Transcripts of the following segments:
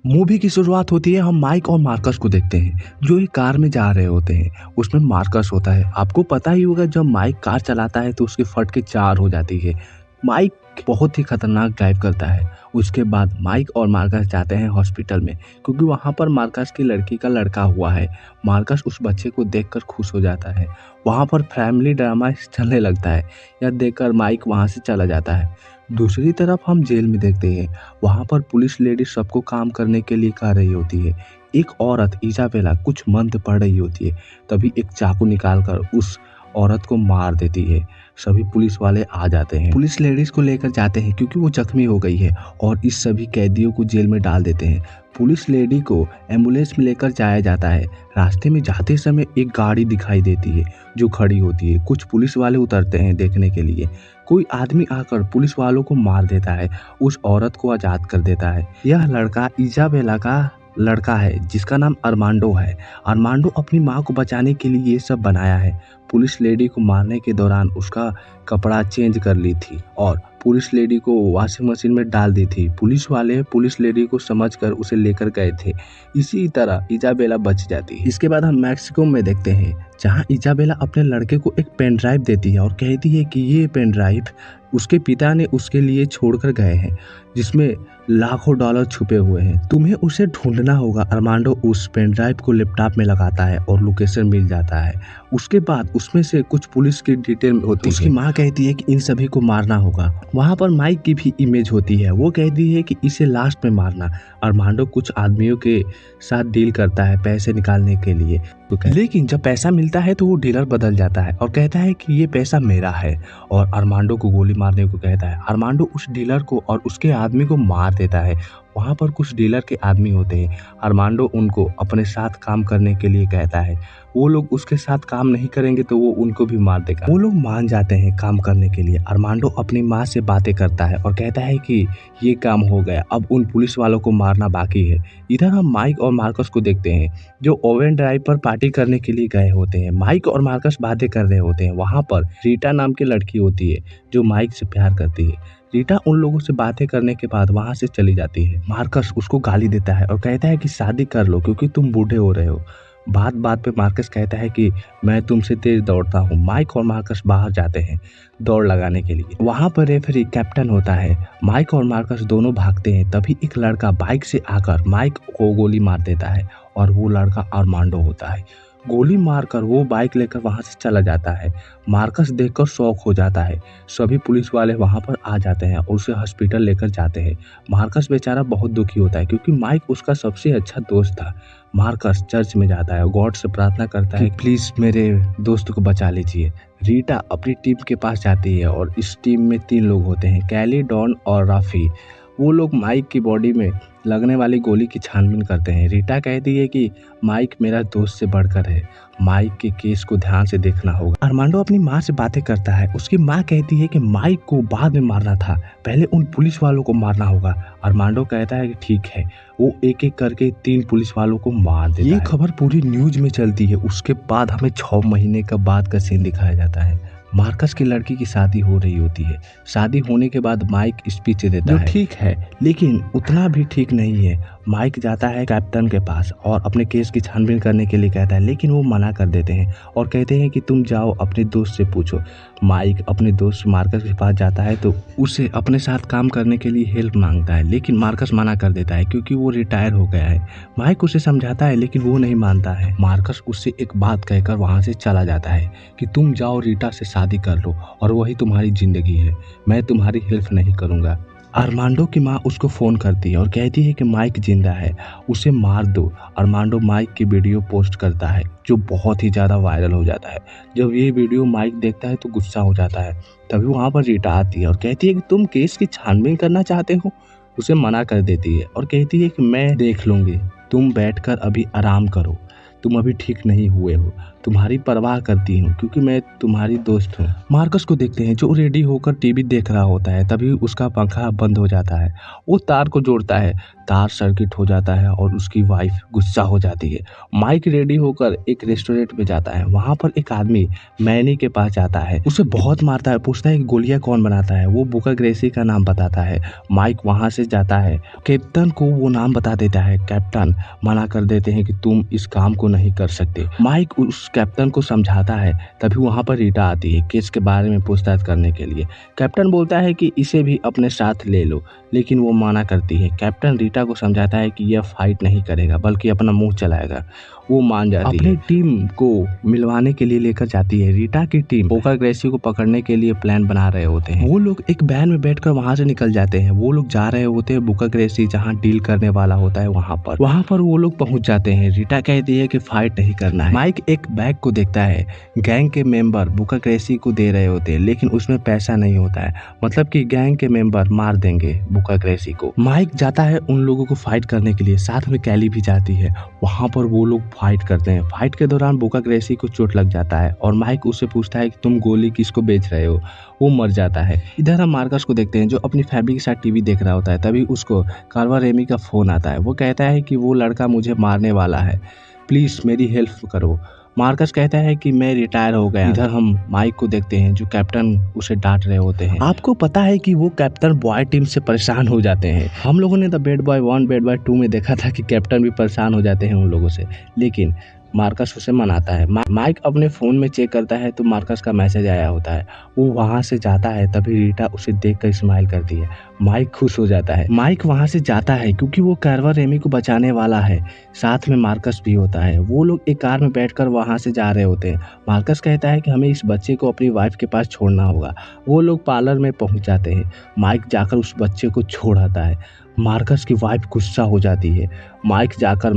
Movie की शुरुआत होती है, हम माइक और मार्कस को देखते हैं जो एक कार में जा रहे होते हैं। उसमें मार्कस होता है। आपको पता ही होगा जब माइक कार चलाता है तो उसकी फट के चार हो जाती है। माइक बहुत ही खतरनाक ड्राइव करता है। उसके बाद माइक और मार्कस जाते हैं हॉस्पिटल में क्योंकि वहाँ पर मार्कस की लड़की का लड़का हुआ है। मार्कस उस बच्चे को देखकर खुश हो जाता है। वहाँ पर फैमिली ड्रामा चलने लगता है। यह देखकर माइक वहाँ से चला जाता है। दूसरी तरफ हम जेल में देखते हैं, वहाँ पर पुलिस लेडी सबको काम करने के लिए कह रही होती है। एक औरत इजाबेला कुछ मंत्र पढ़ रही होती है, तभी एक चाकू निकालकर उस औरत को मार देती है। सभी पुलिस वाले आ जाते हैं, पुलिस लेडीज को लेकर जाते हैं क्योंकि वो जख्मी हो गई है और इस सभी कैदियों को जेल में डाल देते हैं। पुलिस लेडी को एम्बुलेंस में लेकर जाया जाता है। रास्ते में जाते समय एक गाड़ी दिखाई देती है जो खड़ी होती है। कुछ पुलिस वाले उतरते हैं देखने के लिए। कोई आदमी आकर पुलिस वालों को मार देता है, उस औरत को आज़ाद कर देता है। यह लड़का इजाबेला का लड़का है जिसका नाम अरमांडो है। अरमांडो अपनी माँ को बचाने के लिए ये सब बनाया है। पुलिस लेडी को मारने के दौरान उसका कपड़ा चेंज कर ली थी और पुलिस लेडी को वॉशिंग मशीन में डाल दी थी। पुलिस वाले पुलिस लेडी को समझकर उसे लेकर गए थे। इसी तरह इजाबेला बच जाती है। इसके बाद हम मैक्सिको में देखते हैं जहां इजाबेला अपने लड़के को एक पेन ड्राइव देती है और कहती है कि ये पेन ड्राइव उसके पिता ने उसके लिए छोड़कर गए हैं जिसमें लाखों डॉलर छुपे हुए हैं, तुम्हें उसे ढूंढना होगा। अरमांडो उस पेन ड्राइव को लैपटॉप में लगाता है और लोकेशन मिल जाता है। उसके बाद उसमें से कुछ पुलिस की डिटेल होती है। उसकी माँ कहती है कि इन सभी को मारना होगा। वहाँ पर माइक की भी इमेज होती है, वो कहती है कि इसे लास्ट में मारना। अरमांडो कुछ आदमियों के साथ डील करता है पैसे निकालने के लिए, लेकिन जब पैसा मिलता है तो वो डीलर बदल जाता है और कहता है कि ये पैसा मेरा है और अरमांडो को गोली मारने को कहता है। अरमांडो उस डीलर को और उसके आदमी को मार देता है। वहाँ पर कुछ डीलर के आदमी होते हैं। अरमांडो उनको अपने साथ काम करने के लिए कहता है। वो लोग उसके साथ काम नहीं करेंगे तो वो उनको भी मार देगा। वो लोग मान जाते हैं काम करने के लिए। अरमांडो अपनी माँ से बातें करता है और कहता है कि ये काम हो गया, अब उन पुलिस वालों को मारना बाकी है। इधर हम माइक और मार्कस को देखते हैं जो ओवन ड्राइव पर पार्टी करने के लिए गए होते हैं। माइक और मार्कस बातें कर रहे होते हैं। वहाँ पर रीटा नाम की लड़की होती है जो माइक से प्यार करती है। रीटा उन लोगों से बातें करने के बाद वहाँ से चली जाती है। मार्कस उसको गाली देता है और कहता है कि शादी कर लो क्योंकि तुम बूढ़े हो रहे हो। बात बात पे मार्कस कहता है कि मैं तुमसे तेज दौड़ता हूँ। माइक और मार्कस बाहर जाते हैं दौड़ लगाने के लिए। वहाँ पर रेफरी कैप्टन होता है। माइक और मार्कस दोनों भागते हैं, तभी एक लड़का बाइक से आकर माइक को गोली मार देता है और वो लड़का अरमांडो होता है। गोली मारकर वो बाइक लेकर वहां से चला जाता है। मार्कस देखकर शॉक हो जाता है। सभी पुलिस वाले वहां पर आ जाते हैं और उसे हॉस्पिटल लेकर जाते हैं। मार्कस बेचारा बहुत दुखी होता है क्योंकि माइक उसका सबसे अच्छा दोस्त था। मार्कस चर्च में जाता है और गॉड से प्रार्थना करता है प्लीज मेरे दोस्त को बचा लीजिए। रीटा अपनी टीम के पास जाती है और इस टीम में 3 लोग होते हैं, कैली, डॉन और राफी। वो लोग माइक की बॉडी में लगने वाली गोली की छानबीन करते हैं। रीटा कहती है कि माइक मेरा दोस्त से बढ़कर है, माइक के केस को ध्यान से देखना होगा। अरमांडो अपनी माँ से बातें करता है। उसकी माँ कहती है कि माइक को बाद में मारना था, पहले उन पुलिस वालों को मारना होगा। अरमांडो कहता है कि ठीक है। वो एक एक करके 3 पुलिस वालों को मार देता है। ये खबर पूरी न्यूज में चलती है। उसके बाद हमें 6 महीने का बाद का सीन दिखाया जाता है। मार्कस की लड़की की शादी हो रही होती है। शादी होने के बाद माइक स्पीच देता है, ठीक है लेकिन उतना भी ठीक नहीं है। माइक जाता है कैप्टन के पास और अपने केस की छानबीन करने के लिए कहता है, लेकिन वो मना कर देते हैं और कहते हैं कि तुम जाओ अपने दोस्त से पूछो। माइक अपने दोस्त मार्कस के पास जाता है तो उसे अपने साथ काम करने के लिए हेल्प मांगता है, लेकिन मार्कस मना कर देता है क्योंकि वो रिटायर हो गया है। माइक उसे समझाता है लेकिन वो नहीं मानता है। मार्कस उससे एक बात कहकर वहाँ से चला जाता है कि तुम जाओ रीटा से शादी कर लो और वही तुम्हारी जिंदगी है, मैं तुम्हारी हेल्प नहीं करूँगा। अरमांडो की माँ उसको फ़ोन करती है और कहती है कि माइक जिंदा है, उसे मार दो। अरमांडो माइक की वीडियो पोस्ट करता है जो बहुत ही ज़्यादा वायरल हो जाता है। जब ये वीडियो माइक देखता है तो गुस्सा हो जाता है। तभी वहाँ पर रीटा आती है और कहती है कि तुम केस की छानबीन करना चाहते हो। उसे मना कर देती है और कहती है कि मैं देख लूँगी, तुम बैठकर अभी आराम करो, तुम अभी ठीक नहीं हुए हो। तुम्हारी परवाह करती हूँ क्योंकि मैं तुम्हारी दोस्त हूँ। मार्कस को देखते हैं जो रेडी होकर टीवी देख रहा होता है, तभी उसका पंखा बंद हो जाता है। वो तार को जोड़ता है, तार सर्किट हो जाता है और उसकी वाइफ गुस्सा हो जाती है। माइक रेडी होकर एक रेस्टोरेंट में जाता है। वहाँ पर एक आदमी मैनी के पास जाता है, उसे बहुत मारता है, पूछता है कि गोलियां कौन बनाता है। वो बुका ग्रेसी का नाम बताता है। माइक वहाँ से जाता है, कैप्टन को वो नाम बता देता है। कैप्टन मना कर देते हैं कि तुम इस काम को नहीं कर सकते। माइक उस कैप्टन को समझाता है, तभी वहाँ पर रीटा आती है केस के बारे में पूछताछ करने के लिए। कैप्टन बोलता है कि इसे भी अपने साथ ले लो, लेकिन वो मना करती है। कैप्टन रीटा को समझाता है कि यह फाइट नहीं करेगा बल्कि अपना मुंह चलाएगा। वो मान जाती है। अपनी टीम को मिलवाने के लिए लेकर जाती है। रीटा की टीम बुका ग्रेसी को पकड़ने के लिए प्लान बना रहे होते हैं। वो लोग एक वैन में बैठकर वहां से निकल जाते हैं। वो लोग जा रहे होते हैं बुका ग्रेसी जहां डील करने वाला होता है वहां पर वो लोग पहुंच जाते हैं। रीटा कहती है कि फाइट नहीं करना है। माइक एक बैग को देखता है। गैंग के मेंबर बुका ग्रेसी को दे रहे होते हैं, लेकिन उसमें पैसा नहीं होता है, मतलब कि गैंग के मेंबर मार देंगे बुका ग्रेसी को। माइक जाता है उन लोगों को फाइट करने के लिए, साथ में कैली भी जाती है। वहां पर वो लोग फाइट करते हैं। फाइट के दौरान बुका ग्रेसी को चोट लग जाता है और माइक उससे पूछता है कि तुम गोली किसको बेच रहे हो। वो मर जाता है। इधर हम मार्कस को देखते हैं जो अपनी फैमिली के साथ टीवी देख रहा होता है। तभी उसको कार्वा रेमी का फोन आता है। वो कहता है कि वो लड़का मुझे मारने वाला है, प्लीज मेरी हेल्प करो। मार्कस कहता है कि मैं रिटायर हो गया। इधर हम माइक को देखते हैं जो कैप्टन उसे डांट रहे होते हैं। आपको पता है कि वो कैप्टन बॉय टीम से परेशान हो जाते हैं। हम लोगों ने the bad boy 1 bad boy 2 में देखा था कि कैप्टन भी परेशान हो जाते हैं उन लोगों से, लेकिन मार्कस उसे मनाता है। माइक अपने फ़ोन में चेक करता है तो मार्कस का मैसेज आया होता है। वो वहाँ से जाता है, तभी रीटा उसे देखकर स्माइल करती है। माइक खुश हो जाता है। माइक वहाँ से जाता है क्योंकि वो कार्वा रेमी को बचाने वाला है। साथ में मार्कस भी होता है। वो लोग एक कार में बैठकर वहाँ से जा रहे होते हैं। मार्कस कहता है कि हमें इस बच्चे को अपनी वाइफ के पास छोड़ना होगा। वो लोग पार्लर में पहुँच जाते हैं। माइक जाकर उस बच्चे को छोड़ आता है। मार्कस की वाइफ गुस्सा हो जाती है। माइक जाकर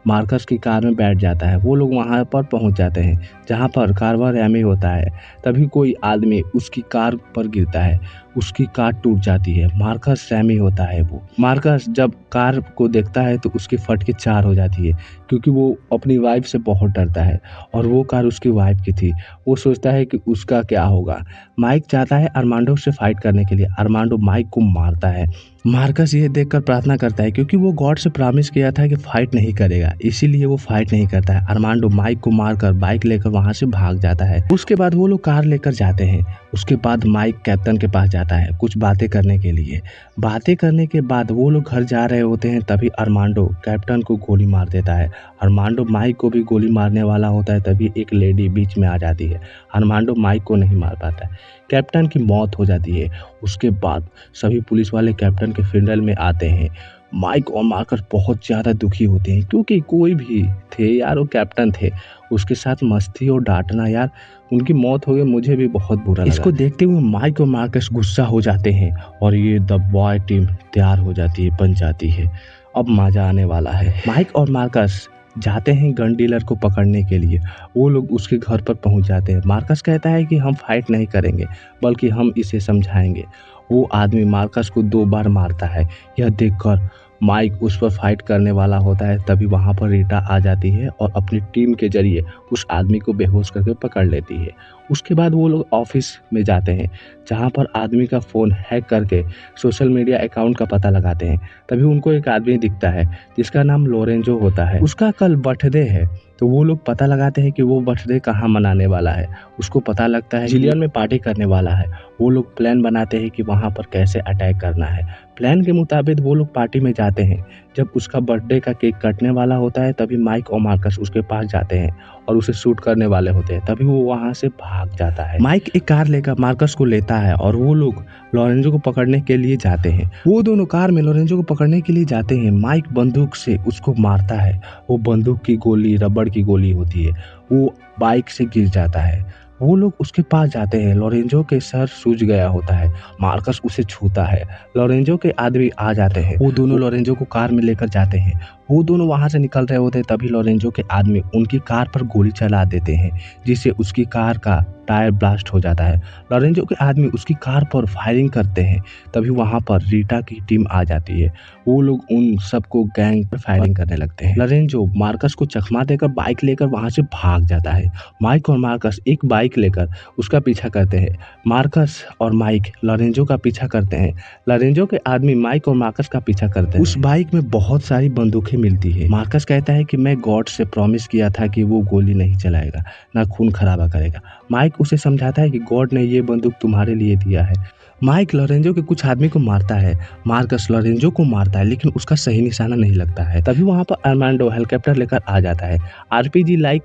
मार्कस की कार में बैठ जाता है। वो लोग वहाँ पर पहुँच जाते हैं जहाँ पर कार्वा रेमी होता है। तभी कोई आदमी उसकी कार पर गिरता है, उसकी कार टूट जाती है। मार्कस रेमी होता है वो। मार्कस जब कार को देखता है तो उसकी फट के 4 हो जाती है क्योंकि वो अपनी वाइफ से बहुत डरता है और वो कार उसकी वाइफ की थी। वो सोचता है कि उसका क्या होगा। माइक चाहता है अरमांडो से फाइट करने के लिए। अरमांडो माइक को मारता है। मार्कस ये देखकर प्रार्थना करता है क्योंकि वो गॉड से प्रॉमिस किया था कि फाइट नहीं करेगा, इसीलिए वो फाइट नहीं करता है। अरमांडो माइक को मारकर बाइक लेकर वहां से भाग जाता है। उसके बाद वो लोग कार लेकर जाते हैं। उसके बाद माइक कैप्टन के पास जाता है कुछ बातें करने के लिए। बातें करने के बाद वो लोग घर जा रहे होते हैं, तभी अरमांडो कैप्टन को गोली मार देता है। अरमांडो माइक को भी गोली मारने वाला होता है, तभी एक लेडी बीच में आ जाती है। अरमांडो माइक को नहीं मार पाता है। कैप्टन की मौत हो जाती है। उसके बाद सभी पुलिस वाले कैप्टन के फ्यूनरल में आते हैं। माइक और मार्कस बहुत ज़्यादा दुखी होते हैं क्योंकि कोई भी थे यार, वो कैप्टन थे, उसके साथ मस्ती और डांटना, यार उनकी मौत हो गई, मुझे भी बहुत बुरा लगा। इसको देखते हुए माइक और मार्कस गुस्सा हो जाते हैं और ये द बॉय टीम तैयार हो जाती है, बन जाती है। अब मजा आने वाला है। माइक और मार्कस जाते हैं गन डीलर को पकड़ने के लिए। वो लोग उसके घर पर पहुंच जाते हैं। मार्कस कहता है कि हम फाइट नहीं करेंगे बल्कि हम इसे समझाएंगे। वो आदमी मार्कस को 2 बार मारता है। यह देखकर माइक उस पर फाइट करने वाला होता है, तभी वहाँ पर रीटा आ जाती है और अपनी टीम के जरिए उस आदमी को बेहोश करके पकड़ लेती है। उसके बाद वो लोग ऑफिस में जाते हैं जहाँ पर आदमी का फ़ोन हैक करके सोशल मीडिया अकाउंट का पता लगाते हैं। तभी उनको एक आदमी दिखता है जिसका नाम लोरेंजो होता है। उसका कल बर्थडे है, तो वो लोग पता लगाते हैं कि वो बर्थडे कहाँ मनाने वाला है। उसको पता लगता है जिलियन में पार्टी करने वाला है। वो लोग प्लान बनाते हैं कि वहाँ पर कैसे अटैक करना है। प्लान के मुताबिक वो लोग पार्टी में जाते हैं। जब उसका बर्थडे का केक कटने वाला होता है, तभी माइक और मार्कस उसके पास जाते हैं और उसे शूट करने वाले होते हैं। तभी वो वहाँ से भाग जाता है। माइक एक कार लेकर मार्कस को लेता है और वो लोग लोरेंजो को पकड़ने के लिए जाते हैं। वो दोनों कार में लोरेंजो को पकड़ने के लिए जाते हैं। माइक बंदूक से उसको मारता है। वो बंदूक की गोली रबड़ की गोली होती है। वो बाइक से गिर जाता है। वो लोग उसके पास जाते हैं। लोरेंजो के सर सूज गया होता है। मार्कस उसे छूता है। लोरेंजो के आदमी आ जाते हैं। वो दोनों लोरेंजो को कार में लेकर जाते हैं। वो दोनों वहाँ से निकल रहे होते हैं, तभी लोरेंजो के आदमी उनकी कार पर गोली चला देते हैं, जिससे उसकी कार का टायर ब्लास्ट हो जाता है। लोरेंजो के आदमी उसकी कार पर फायरिंग करते हैं, तभी वहाँ पर रीटा की टीम आ जाती है। वो लोग उन सबको गैंग पर फायरिंग करने लगते हैं। लोरेंजो मार्कस को चकमा देकर बाइक लेकर वहाँ से भाग जाता है। माइक और मार्कस एक बाइक लेकर उसका पीछा करते हैं। मार्कस और माइक लोरेंजो का पीछा करते हैं। लोरेंजो के आदमी माइक और मार्कस का पीछा करते हैं। उस बाइक में बहुत सारी बंदूकें मिलती है। मार्कस कहता है कि मैं गॉड से प्रॉमिस किया था कि वो गोली नहीं चलाएगा, ना खून खराबा करेगा। माइक उसे समझाता है कि गॉड ने ये बंदूक तुम्हारे लिए दिया है। माइक लोरेंजो के कुछ आदमी को मारता है। मार्कस लोरेंजो को मारता है, लेकिन उसका सही निशाना नहीं लगता है। तभी वहाँ पर अरमांडो हेलीकॉप्टर लेकर आ जाता है। आरपीजी लाइक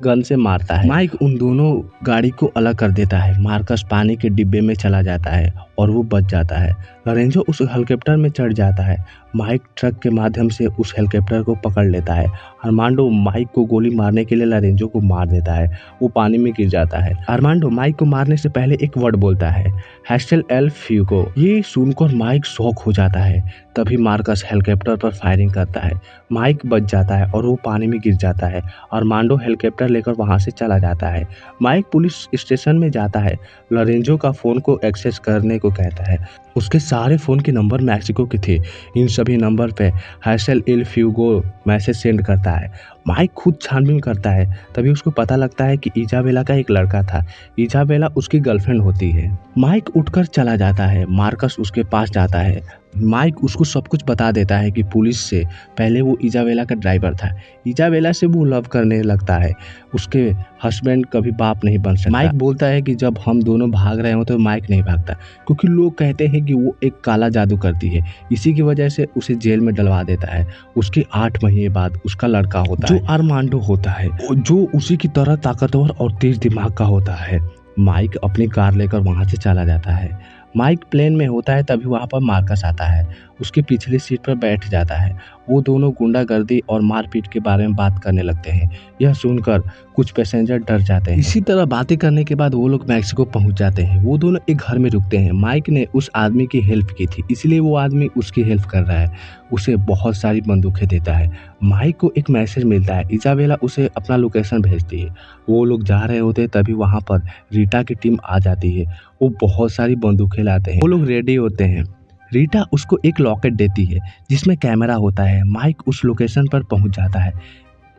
गन से मारता है। माइक उन दोनों गाड़ी को अलग कर देता है। मार्कस पानी के डिब्बे में चला जाता है और वो बच जाता है। लोरेंजो उस हेलीकॉप्टर में चढ़ जाता है। माइक ट्रक के माध्यम से उस हेलीकॉप्टर को पकड़ लेता है। अरमांडो माइक को गोली मारने के लिए लोरेंजो को मार देता है। वो पानी में गिर जाता है। अरमांडो माइक को मारने से पहले एक वर्ड बोलता है, हैस्टेल एल फ्यूगो। ये सुनकर माइक शॉक हो जाता है। तभी मार्कस हेलीकॉप्टर पर फायरिंग करता है। माइक बच जाता है और वो पानी में गिर जाता है। अरमांडो हेलीकॉप्टर लेकर वहाँ से चला जाता है। माइक पुलिस स्टेशन में जाता है। लोरेंजो का फ़ोन को एक्सेस करने को कहता है। उसके सारे फ़ोन के नंबर मैक्सिको के थे। इन सभी नंबर पे हैसेल एल फ्यूगो मैसेज सेंड करता है। माइक खुद छानबीन करता है। तभी उसको पता लगता है कि इजाबेला का एक लड़का था। इजाबेला उसकी गर्लफ्रेंड होती है। माइक उठकर चला जाता है। मार्कस उसके पास जाता है। माइक उसको सब कुछ बता देता है कि पुलिस से पहले वो इजाबेला का ड्राइवर था। इजाबेला से वो लव करने लगता है। उसके हस्बैंड कभी बाप नहीं बन सकता। माइक बोलता है कि जब हम दोनों भाग रहे हो तो माइक नहीं भागता, क्योंकि लोग कहते हैं कि वो एक काला जादू करती है। इसी की वजह से उसे जेल में डलवा देता है। उसके 8 महीने बाद उसका लड़का होता है, जो अरमांडो होता है, जो उसी की तरह ताकतवर और तेज दिमाग का होता है। माइक अपनी कार लेकर वहाँ से चला जाता है। माइक प्लेन में होता है, तभी वहाँ पर मार्कस आता है। उसकी पिछली सीट पर बैठ जाता है। वो दोनों गुंडागर्दी और मारपीट के बारे में बात करने लगते हैं। यह सुनकर कुछ पैसेंजर डर जाते हैं। इसी तरह बातें करने के बाद वो लोग मैक्सिको पहुंच जाते हैं। वो दोनों एक घर में रुकते हैं। माइक ने उस आदमी की हेल्प की थी, इसलिए वो आदमी उसकी हेल्प कर रहा है। उसे बहुत सारी बंदूकें देता है। माइक को एक मैसेज मिलता है। इजाबेला उसे अपना लोकेशन भेजती है। वो लोग जा रहे होते तभी वहाँ पर रीटा की टीम आ जाती है। वो बहुत सारी बंदूकें लाते हैं। वो लोग रेडी होते हैं। रीटा उसको एक लॉकेट देती है जिसमें कैमरा होता है। माइक उस लोकेशन पर पहुंच जाता है।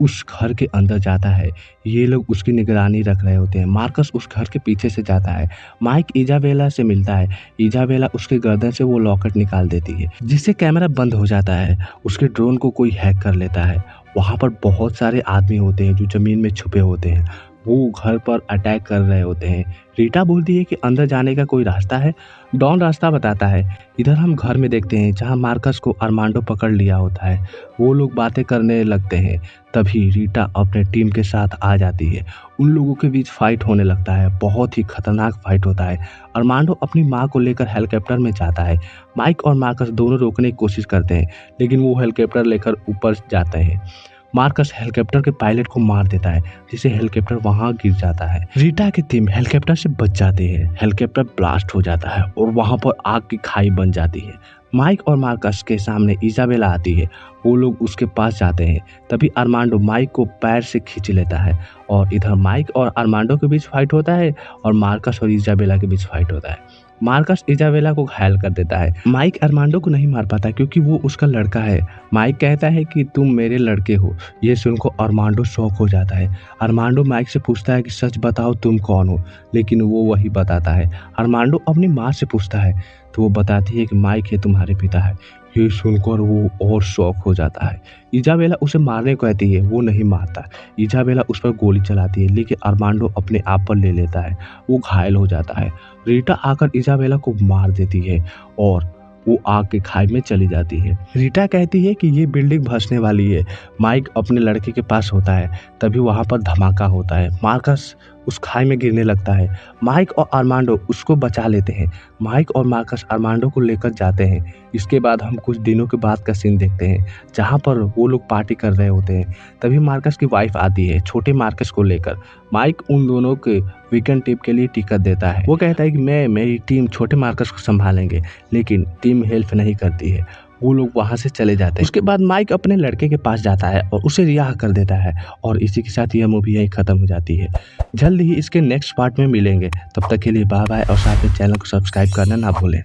उस घर के अंदर जाता है। ये लोग उसकी निगरानी रख रहे होते हैं। मार्कस उस घर के पीछे से जाता है। माइक इजाबेला से मिलता है। इजाबेला उसके गर्दन से वो लॉकेट निकाल देती है, जिससे कैमरा बंद हो जाता है। उसके ड्रोन को कोई हैक कर लेता है। वहाँ पर बहुत सारे आदमी होते हैं जो जमीन में छुपे होते हैं। वो घर पर अटैक कर रहे होते हैं। रीटा बोलती है कि अंदर जाने का कोई रास्ता है। डॉन रास्ता बताता है। इधर हम घर में देखते हैं जहां मार्कस को अरमांडो पकड़ लिया होता है। वो लोग बातें करने लगते हैं। तभी रीटा अपने टीम के साथ आ जाती है। उन लोगों के बीच फाइट होने लगता है। बहुत ही खतरनाक फाइट होता है। अरमांडो अपनी माँ को लेकर हेलीकॉप्टर में जाता है। माइक और मार्कस दोनों रोकने की कोशिश करते हैं, लेकिन वो हेलीकॉप्टर लेकर ऊपर जाते हैं। मार्कस हेलीकॉप्टर के पायलट को मार देता है, जिससे हेलीकॉप्टर वहां गिर जाता है। रीटा की टीम हेलीकॉप्टर से बच जाती है। हेलीकॉप्टर ब्लास्ट हो जाता है और वहां पर आग की खाई बन जाती है। माइक और मार्कस के सामने इजाबेला आती है। वो लोग उसके पास जाते हैं। तभी अरमांडो माइक को पैर से खींच लेता है और इधर माइक और अरमांडो के बीच फाइट होता है और मार्कस और इजाबेला के बीच फाइट होता है। मार्कस इजाबेला को घायल कर देता है। माइक अरमांडो को नहीं मार पाता क्योंकि वो उसका लड़का है। माइक कहता है कि तुम मेरे लड़के हो। ये सुनकर अरमांडो शॉक हो जाता है। अरमांडो माइक से पूछता है कि सच बताओ तुम कौन हो, लेकिन वो वही बताता है। अरमांडो अपनी माँ से पूछता है तो वो बताती है कि माइक ये तुम्हारे पिता है। ये सुनकर वो और शॉक हो जाता है। इजाबेला उसे मारने को कहती है, वो नहीं मारता। इजाबेला उस पर गोली चलाती है, लेकिन अरमांडो अपने आप पर ले लेता है। वो घायल हो जाता है। रीटा आकर इजाबेला को मार देती है और वो आग के खाई में चली जाती है। रीटा कहती है कि ये बिल्डिंग धंसने वाली है। माइक अपने लड़के के पास होता है। तभी वहाँ पर धमाका होता है। मार्कस उस खाई में गिरने लगता है। माइक और अरमांडो उसको बचा लेते हैं। माइक और मार्कस अरमांडो को लेकर जाते हैं। इसके बाद हम कुछ दिनों के बाद का सीन देखते हैं, जहाँ पर वो लोग पार्टी कर रहे होते हैं। तभी मार्कस की वाइफ आती है छोटे मार्कस को लेकर। माइक उन दोनों के वीकेंड ट्रिप के लिए टिकट देता है। वो कहता है कि मेरी टीम छोटे मार्कस को संभालेंगे, लेकिन टीम हेल्प नहीं करती है। वो लोग वहाँ से चले जाते हैं। उसके बाद माइक अपने लड़के के पास जाता है और उसे रिहा कर देता है और इसी के साथ यह मूवी यहीं ख़त्म हो जाती है। जल्द ही इसके नेक्स्ट पार्ट में मिलेंगे, तब तक के लिए बाय बाय और साथ में चैनल को सब्सक्राइब करना ना भूलें।